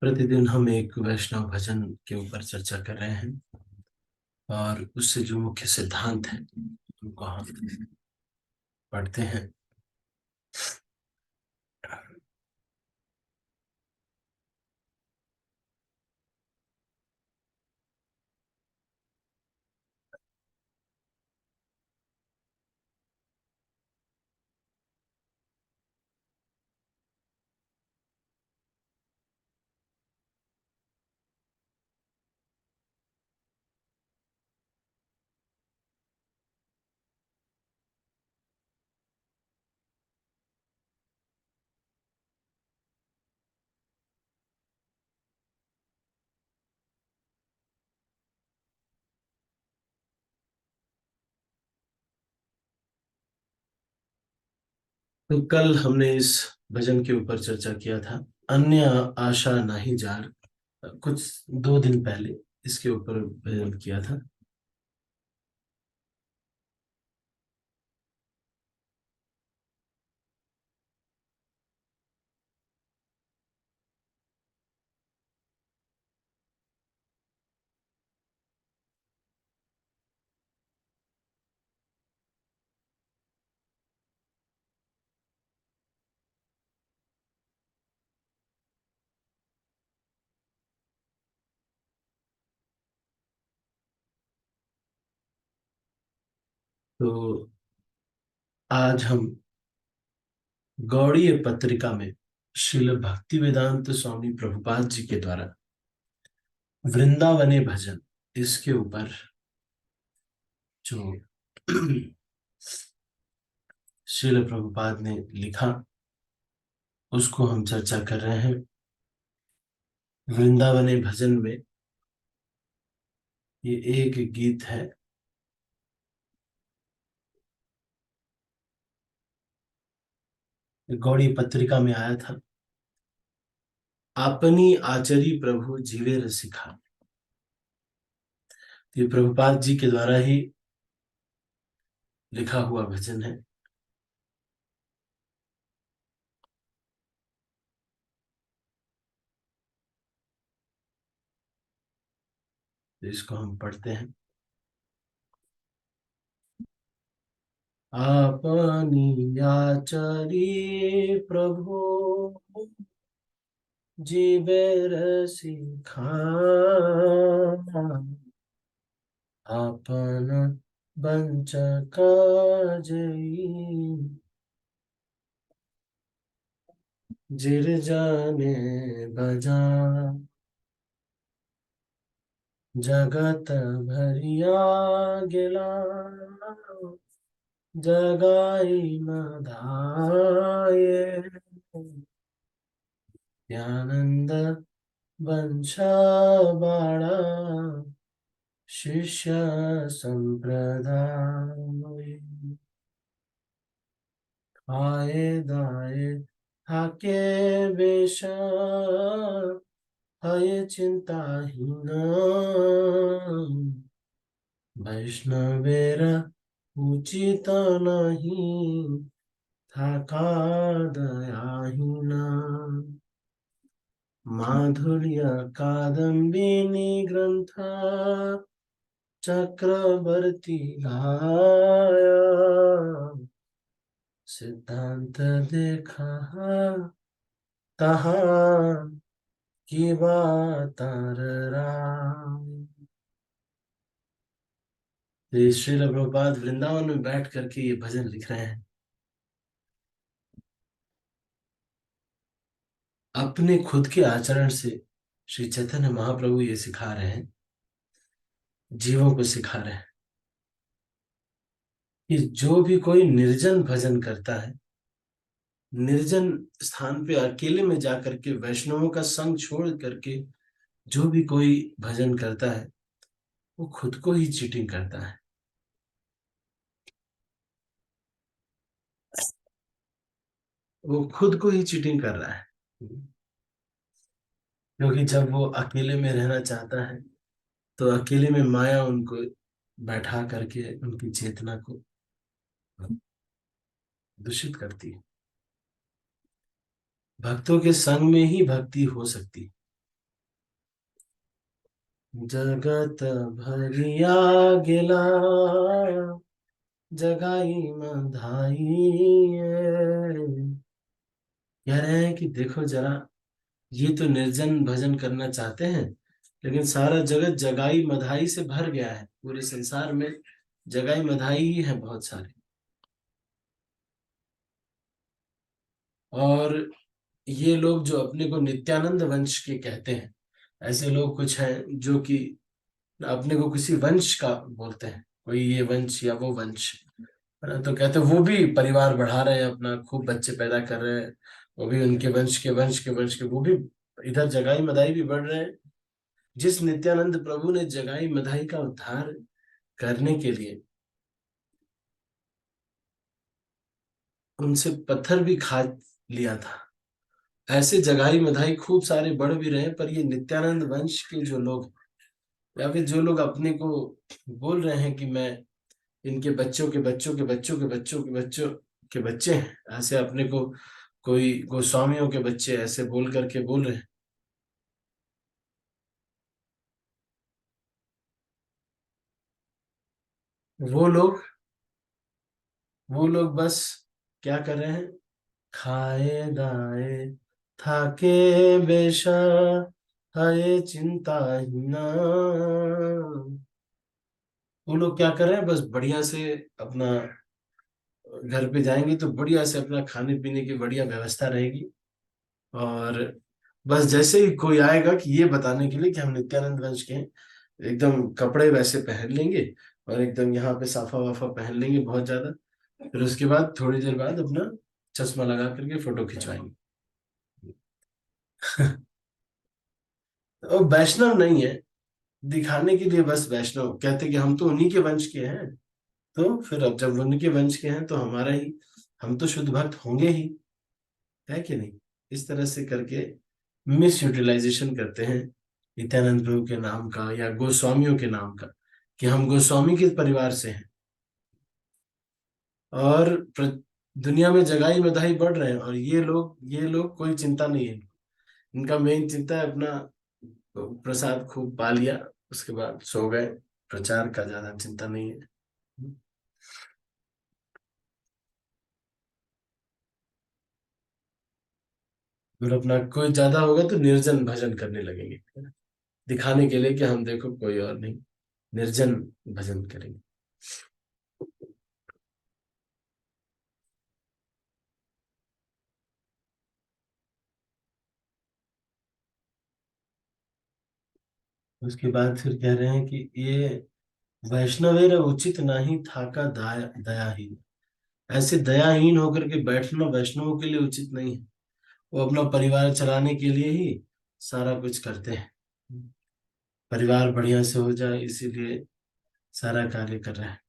प्रतिदिन हम एक वैष्णव भजन के ऊपर चर्चा कर रहे हैं और उससे जो मुख्य सिद्धांत हैं उनको हम पढ़ते हैं। तो कल हमने इस भजन के ऊपर चर्चा किया था, अन्य आशा नहीं जार। कुछ 2 दिन पहले इसके ऊपर भजन किया था। तो आज हम गौड़ीय पत्रिका में श्रील भक्ति वेदांत स्वामी प्रभुपाद जी के द्वारा वृंदावने भजन, इसके ऊपर जो श्रील प्रभुपाद ने लिखा उसको हम चर्चा कर रहे हैं। वृंदावने भजन में ये एक गीत है। गौड़ी पत्रिका में आया था, आपनी आचरी प्रभु जीवे रसिखा। ये प्रभुपाद जी के द्वारा ही लिखा हुआ भजन है। तो इसको हम पढ़ते हैं। आपनी आचरी प्रभु जीवे रसिखा, आपन बंचक जई जिर जाने बजा। जगत भरिया गिला जगाई न धाये, आनंद बंश बाड़ा शिष्य संप्रदाय। आए दाए थाके बेश हय चिंताहीन, वैष्णवेर उचित नहीं थाका दयाहीन। माधुर्य कादंबिनी ग्रंथ चक्रवर्ती गाया, सिद्धांत देखा तहा की बात राम। ये श्रील प्रभुपाद वृंदावन में बैठ करके ये भजन लिख रहे हैं। अपने खुद के आचरण से श्री चैतन्य महाप्रभु ये सिखा रहे हैं, जीवों को सिखा रहे हैं कि जो भी कोई निर्जन भजन करता है, निर्जन स्थान पे अकेले में जाकर के वैष्णवों का संग छोड़ करके जो भी कोई भजन करता है, वो खुद को ही चीटिंग करता है। वो खुद को ही चीटिंग कर रहा है, क्योंकि जब वो अकेले में रहना चाहता है तो अकेले में माया उनको बैठा करके उनकी चेतना को दूषित करती है। भक्तों के संग में ही भक्ति हो सकती है। जगत भरिया गिला, जगाई मधाई। कह रहे हैं कि देखो जरा, ये तो निर्जन भजन करना चाहते हैं, लेकिन सारा जगत जगाई मधाई से भर गया है। पूरे संसार में जगाई मधाई ही है बहुत सारे। और ये लोग जो अपने को नित्यानंद वंश के कहते हैं, ऐसे लोग कुछ हैं जो कि अपने को किसी वंश का बोलते हैं, कोई ये वंश या वो वंश, है ना। तो कहते हैं वो भी परिवार बढ़ा रहे हैं, अपना खूब बच्चे पैदा कर रहे हैं, वो भी उनके वंश के वो भी इधर जगाई मदाई भी बढ़ रहे हैं। जिस नित्यानंद प्रभु ने जगाई मदाई का उद्धार करने के लिए उनसे पत्थर भी खा लिया था, ऐसे जगाई मधाई खूब सारे बढ़ भी रहे हैं। पर ये नित्यानंद वंश के जो लोग, या फिर जो लोग अपने को बोल रहे हैं कि मैं इनके बच्चों के बच्चों के बच्चों के बच्चों के बच्चों के बच्चे हैं, ऐसे अपने को कोई गोस्वामियों के बच्चे ऐसे बोल करके बोल रहे हैं, वो लोग वो लोग बस क्या कर रहे हैं, खाए गाए थाके बेशा, हाय चिंता ही ना। वो लोग क्या कर रहे हैं, बस बढ़िया से अपना घर पे जाएंगे तो बढ़िया से अपना खाने पीने की बढ़िया व्यवस्था रहेगी। और बस जैसे ही कोई आएगा कि ये बताने के लिए कि हम नित्यानंद वंश के हैं, एकदम कपड़े वैसे पहन लेंगे और एकदम यहाँ पे साफा वाफा पहन लेंगे बहुत ज्यादा। फिर उसके बाद थोड़ी देर बाद अपना चश्मा लगा करके फोटो खिंचवाएंगे। और वैष्णव नहीं है, दिखाने के लिए बस वैष्णव कहते कि हम तो उन्हीं के वंश के हैं। तो फिर अब जब उनके वंश के हैं तो हमारा ही, हम तो शुद्ध भक्त होंगे ही, है कि नहीं। इस तरह से करके मिस यूटिलाइजेशन करते हैं नित्यानंद प्रभु के नाम का या गोस्वामियों के नाम का, कि हम गोस्वामी के परिवार से हैं। और दुनिया में जगाई मधाई बढ़ रहे हैं, और ये लोग कोई चिंता नहीं है। इनका मेन चिंता है अपना प्रसाद खूब पा लिया, उसके बाद सो गए। प्रचार का ज्यादा चिंता नहीं है। और अपना कोई ज्यादा होगा तो निर्जन भजन करने लगेंगे, दिखाने के लिए कि हम देखो कोई और नहीं, निर्जन भजन करेंगे। उसके बाद फिर कह रहे हैं कि ये वैष्णवेर उचित नहीं था का दयाहीन। ऐसे दयाहीन होकर के बैठना वैष्णवों के लिए उचित नहीं है। वो अपना परिवार चलाने के लिए ही सारा कुछ करते हैं, परिवार बढ़िया से हो जाए इसीलिए सारा कार्य कर रहे हैं।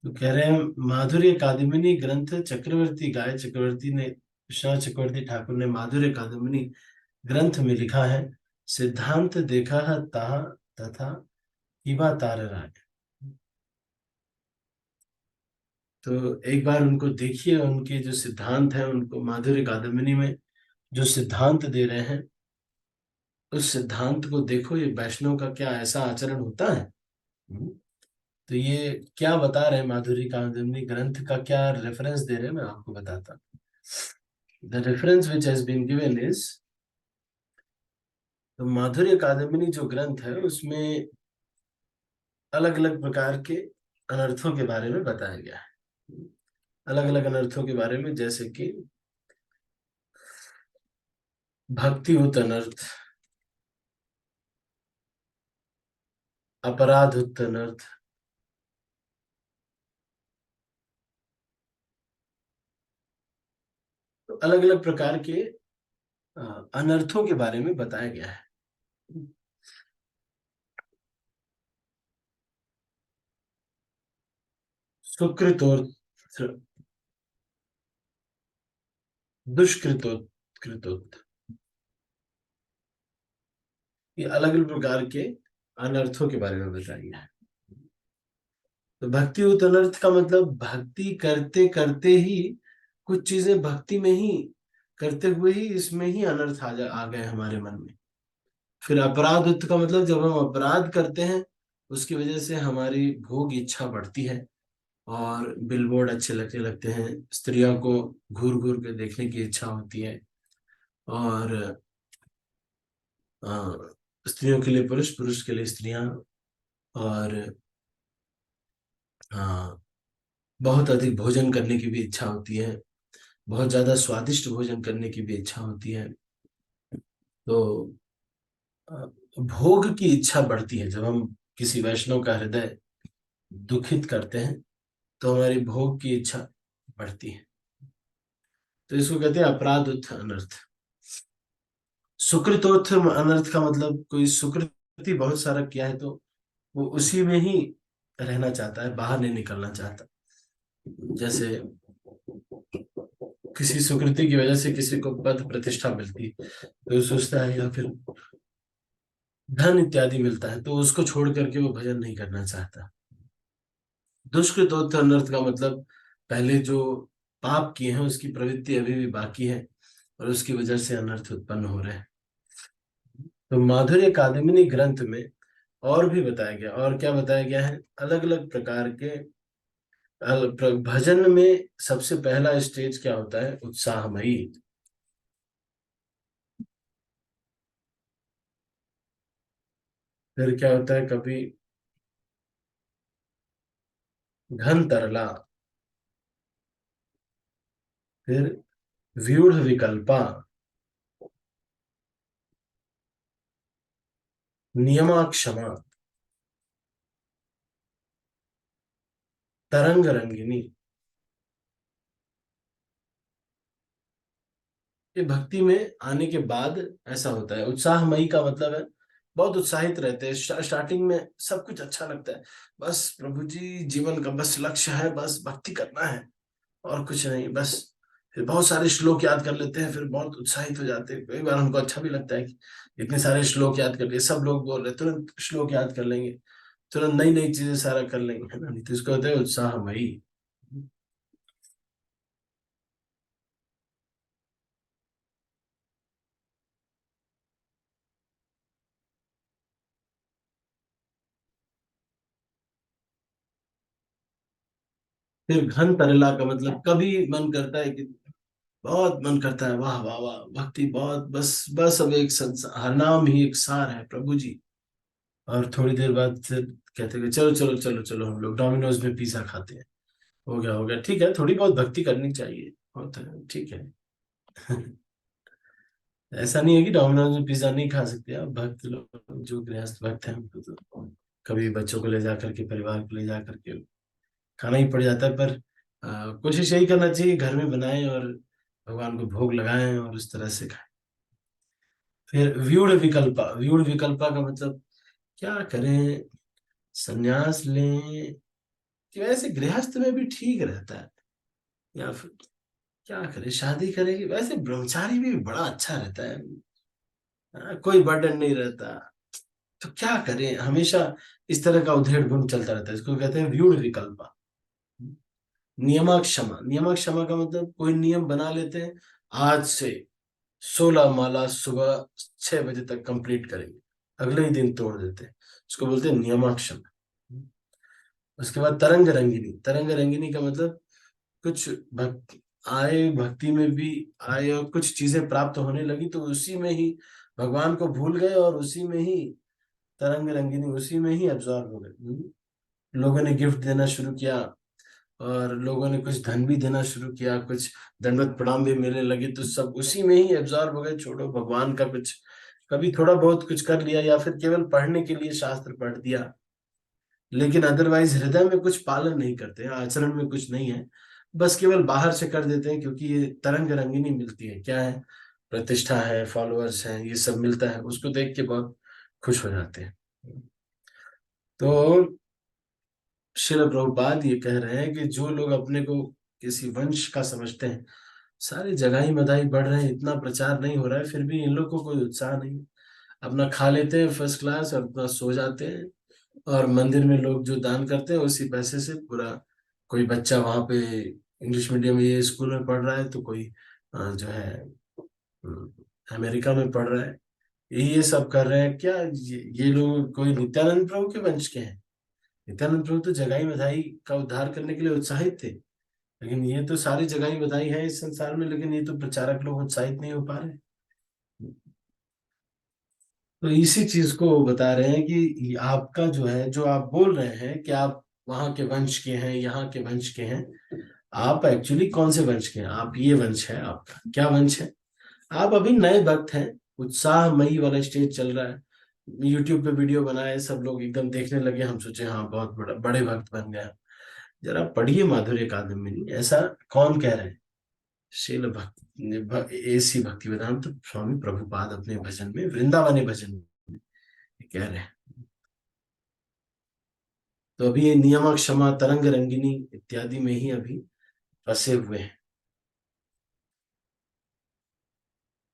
तो कह रहे हैं माधुर्य कादम्बिनी ग्रंथ चक्रवर्ती गाय चक्रवर्ती ने, विश्वनाथ चक्रवर्ती ठाकुर ने माधुर्य कादम्बिनी ग्रंथ में लिखा है, सिद्धांत देखा है ताहा तथा इबा तार राय। तो एक बार उनको देखिए, उनके जो सिद्धांत हैं, उनको माधुर्य कादम्बिनी में जो सिद्धांत दे रहे हैं, उस सिद्धांत को देखो, ये वैष्णव का क्या ऐसा आचरण होता है। हम्म। तो ये क्या बता रहे हैं, माधुर्य कादम्बिनी ग्रंथ का क्या रेफरेंस दे रहे हैं, मैं आपको बताता हूँ। The reference which has been given is, तो माधुर्य कादम्बिनी जो ग्रंथ है उसमें अलग अलग प्रकार के अनर्थों के बारे में बताया गया है। अलग अलग अनर्थों के बारे में, जैसे कि भक्तियुत अनर्थ, अपराधुत अनर्थ, तो अलग अलग प्रकार के अनर्थों के बारे में बताया गया है। सुकृतोक्त, दुष्कृतोत, ये अलग अलग प्रकार के अनर्थों के बारे में बताया गया है। तो भक्ति उत अनर्थ का मतलब भक्ति करते करते ही कुछ चीजें भक्ति में ही करते हुए ही इसमें ही अनर्थ आ गए हमारे मन में। फिर अपराध का मतलब जब हम अपराध करते हैं उसकी वजह से हमारी भोग इच्छा बढ़ती है, और बिलबोर्ड अच्छे लगने लगते हैं, स्त्रियों को घूर घूर के देखने की इच्छा होती है, और स्त्रियों के लिए पुरुष, पुरुष के लिए स्त्रियां, और हाँ, बहुत अधिक भोजन करने की भी इच्छा होती है, बहुत ज्यादा स्वादिष्ट भोजन करने की भी इच्छा होती है। तो अ, भोग की इच्छा बढ़ती है जब हम किसी वैष्णव का हृदय दुखित करते हैं, तो हमारी भोग की इच्छा बढ़ती है। तो इसको कहते हैं अपराध अनर्थ। सुकृतोत्थ अनर्थ का मतलब कोई सुकृति बहुत सारा किया है तो वो उसी में ही रहना चाहता है, बाहर नहीं निकलना चाहता। जैसे किसी सुकृति की वजह से किसी को पद प्रतिष्ठा मिलती है तो वो सोचता है, या फिर धन इत्यादि मिलता है तो उसको छोड़ करके वो भजन नहीं करना चाहता। दुष्कृतोत्थ अनर्थ का मतलब पहले जो पाप किए हैं उसकी प्रवृत्ति अभी भी बाकी है, और उसकी वजह से अनर्थ उत्पन्न हो रहे हैं। तो माधुर्य कादम्बिनी ग्रंथ में और भी बताया गया, और क्या बताया गया है, अलग अलग प्रकार के भजन में सबसे पहला स्टेज क्या होता है, उत्साहमयी। फिर क्या होता है, कभी घन तरला, फिर व्यूढ़ विकल्पा, नियमा क्षमा, तरंग रंगिनी। ये भक्ति में आने के बाद ऐसा होता है। उत्साहमयी का मतलब है बहुत उत्साहित रहते हैं, स्टार्टिंग में सब कुछ अच्छा लगता है, बस प्रभु जी जीवन का बस लक्ष्य है, बस भक्ति करना है और कुछ नहीं, बस। फिर बहुत सारे श्लोक याद कर लेते हैं, फिर बहुत उत्साहित हो जाते हैं, कई बार हमको अच्छा भी लगता है कि इतने सारे श्लोक याद कर लिए, सब लोग बोल रहे हैं, तुरंत श्लोक याद कर लेंगे, तुरंत नई नई चीजें सारा कर लेंगे, है ना, नहीं तो इसको होता है उत्साहमयी। फिर घन तरला का मतलब कभी मन करता है कि बहुत मन करता है, वाह वाह वाह, भक्ति बहुत, बस बस अब एक संसार, हर नाम ही एक सार है प्रभु जी। और थोड़ी देर बाद फिर कहते हैं कि चलो चलो चलो चलो हम लोग डोमिनोज में पिज्जा खाते हैं। हो गया, ठीक है, थोड़ी बहुत भक्ति करनी चाहिए, होता है, ठीक है। ऐसा नहीं है कि डोमिनोज में पिज्जा नहीं खा सकते आप, भक्त लोग जो गृहस्थ भक्त हैं उनको तो कभी बच्चों को ले जा करके, परिवार को ले जा करके खाना ही पड़ जाता है, पर कोशिश यही करना चाहिए घर में बनाएं और भगवान को भोग लगाएं और उस तरह से खाएं। फिर व्यूढ़ विकल्पा, व्यूढ़ विकल्पा का मतलब क्या करें, संन्यास लें कि वैसे गृहस्थ में भी ठीक रहता है, या फिर क्या करें, शादी करें कि वैसे ब्रह्मचारी भी बड़ा अच्छा रहता है, कोई बर्डन नहीं रहता, तो क्या करें, हमेशा इस तरह का उधेड़ बुन चलता रहता है, इसको कहते हैं व्यूढ़ विकल्पा। नियमाक्षमा, नियमाक्षमा का मतलब कोई नियम बना लेते हैं, आज से 16 माला सुबह 6 बजे तक कंप्लीट करेंगे, अगले ही दिन तोड़ देते हैं, इसको बोलते हैं नियमाक्षमा। उसके बाद तरंग रंगिनी, तरंग रंगिनी का मतलब कुछ आए भक्ति में भी आए और कुछ चीजें प्राप्त होने लगी तो उसी में ही भगवान को भूल गए, और उसी में ही तरंग रंगिनी, उसी में ही एब्जॉर्ब हो गए। लोगों ने गिफ्ट देना शुरू किया, और लोगों ने कुछ धन भी देना शुरू किया, कुछ दंडवत प्रणाम भी मिलने लगे, तो सब उसी में ही एब्जॉर्ब हो गए, छोड़ो भगवान का कुछ, कभी थोड़ा बहुत कुछ कर लिया या फिर केवल पढ़ने के लिए शास्त्र पढ़ दिया, लेकिन अदरवाइज हृदय में कुछ पालन नहीं करते हैं, आचरण में कुछ नहीं है, बस केवल बाहर से कर देते हैं, क्योंकि ये तरंग रंगिनी मिलती है, क्या है, प्रतिष्ठा है, फॉलोअर्स हैं, ये सब मिलता है, उसको देख के बहुत खुश हो जाते हैं। तो श्रील प्रभुपाद ये कह रहे हैं कि जो लोग अपने को किसी वंश का समझते हैं, सारी जगाई मदाई बढ़ रहे हैं, इतना प्रचार नहीं हो रहा है, फिर भी इन लोग को कोई उत्साह नहीं है, अपना खा लेते हैं फर्स्ट क्लास और अपना सो जाते हैं, और मंदिर में लोग जो दान करते हैं उसी पैसे से पूरा, कोई बच्चा वहां पे इंग्लिश मीडियम ये स्कूल में पढ़ रहा है, तो कोई जो है अमेरिका में पढ़ रहा है, ये सब कर रहे हैं क्या, ये लोग कोई नित्यानंद प्रभु के वंश के हैं? नित्यानंद प्रभु तो जगाई बधाई का उद्धार करने के लिए उत्साहित थे, लेकिन ये तो सारी जगाई बधाई है इस संसार में, लेकिन ये तो प्रचारक लोग उत्साहित नहीं हो पा रहे। तो इसी चीज को बता रहे हैं कि आपका जो है, जो आप बोल रहे हैं कि आप वहां के वंश के हैं, यहाँ के वंश के हैं, आप एक्चुअली कौन से वंश के हैं? आप ये वंश है, आपका क्या वंश है? आप अभी नए भक्त हैं, उत्साहमयी वाला स्टेज चल रहा है, यूट्यूब पे वीडियो बनाए, सब लोग एकदम देखने लगे, हम सोचे हाँ बहुत बड़े भक्त बन गए। जरा पढ़िए माधुर्य कादम्बिनी, ऐसा कौन कह रहे हैं? शील भक्ति ऐसी भक्ति वेदांत स्वामी प्रभुपाद अपने भजन में, वृंदावनी भजन में कह रहे हैं। तो अभी ये नियम क्षमा तरंग रंगिनी इत्यादि में ही अभी फंसे हुए हैं।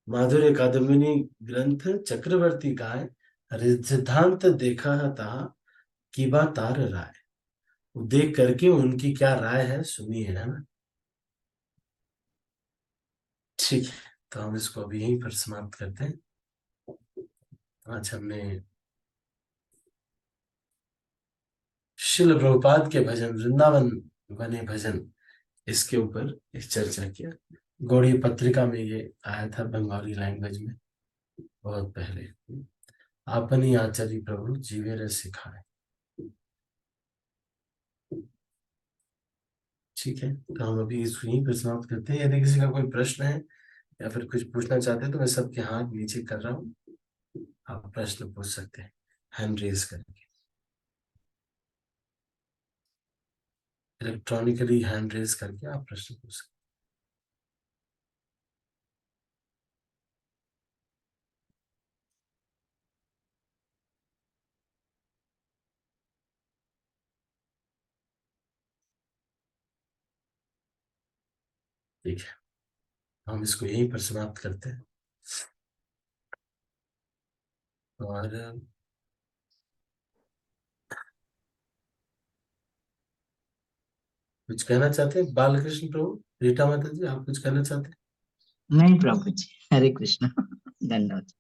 माधुर्य कादम्बिनी ग्रंथ चक्रवर्ती का है, सिद्धांत देखा है तहा की बात तार राय। वो देख करके उनकी क्या राय है सुनिए, है ना? ठीक है, तो हम इसको अभी यहीं पर समाप्त करते हैं। आज हमने शिल प्रभुपाद के भजन, वृंदावन बने भजन, इसके ऊपर एक चर्चा किया। गौड़ी पत्रिका में ये आया था बंगाली लैंग्वेज में बहुत पहले। आपनी आचार्य प्रभु जीवे रस सिखाए। ठीक है, तो हम अभी इसको यहीं पर समाप्त करते हैं। यदि किसी का कोई प्रश्न है या फिर कुछ पूछना चाहते हैं तो मैं सबके हाथ नीचे कर रहा हूँ, आप प्रश्न पूछ सकते हैं हैंड रेज करके, इलेक्ट्रॉनिकली हैंड रेज करके आप प्रश्न पूछ सकते हैं। ठीक है, हम इसको यहीं पर समाप्त करते हैं। और कुछ कहना चाहते हैं बालकृष्ण प्रभु, रीटा माता जी, आप कुछ कहना चाहते हैं? नहीं प्रभु जी, हरे कृष्ण। धन्यवाद।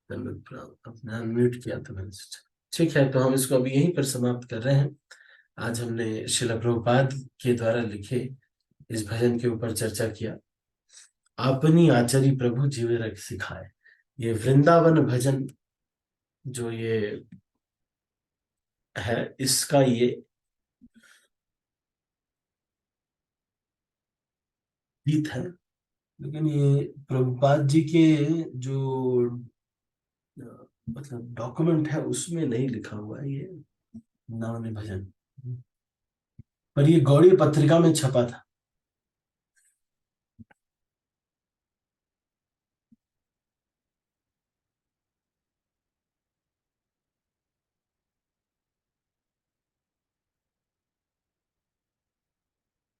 धन्यवाद प्रभु, आपने अनम्यूट किया तो मैंने सोचा। ठीक है, तो हम इसको अभी यहीं पर समाप्त कर रहे हैं। आज हमने शिला प्रभुपाद के द्वारा लिखे इस भजन के ऊपर चर्चा किया, अपनी आचार्य प्रभु जीवे रख सिखाए। ये वृंदावन भजन जो ये है, इसका ये गीत है, लेकिन ये प्रभुपाद जी के जो मतलब डॉक्यूमेंट है उसमें नहीं लिखा हुआ है ये वृंदावन भजन, पर ये गौड़ी पत्रिका में छपा था।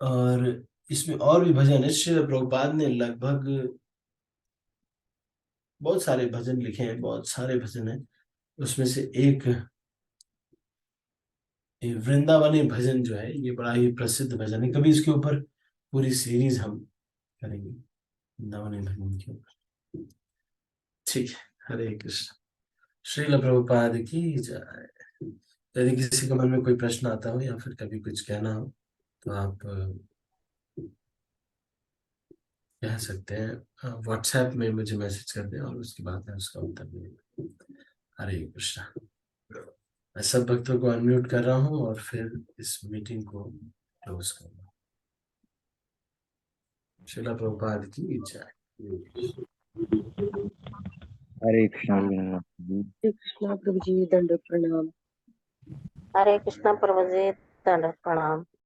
और इसमें और भी भजन है, श्री प्रभुपाद ने लगभग बहुत सारे भजन लिखे हैं, बहुत सारे भजन हैं। उसमें से एक ये वृंदावनी भजन जो है, ये बड़ा ही प्रसिद्ध भजन है। कभी इसके ऊपर पूरी सीरीज हम करेंगे, वृंदावनी भजन के ऊपर। ठीक है, हरे कृष्ण, श्रील प्रभुपाद की जय। यदि किसी के मन में कोई प्रश्न आता हो या फिर कभी कुछ कहना हो तो आप कह सकते हैं, व्हाट्सएप में मुझे मैसेज कर दें और उसके बाद मैं उसका उत्तर दूंगा। हरे कृष्णा। मैं सब भक्तों को अनम्यूट कर रहा हूँ और फिर इस मीटिंग को क्लोज करूंगा। श्रीला प्रभुपाद की जय। हरे कृष्णा जगन्नाथ जी। हरे कृष्णा प्रभु जी, दंडवत प्रणाम। हरे कृष्णा प्रभु जी, दंडवत प्रणाम।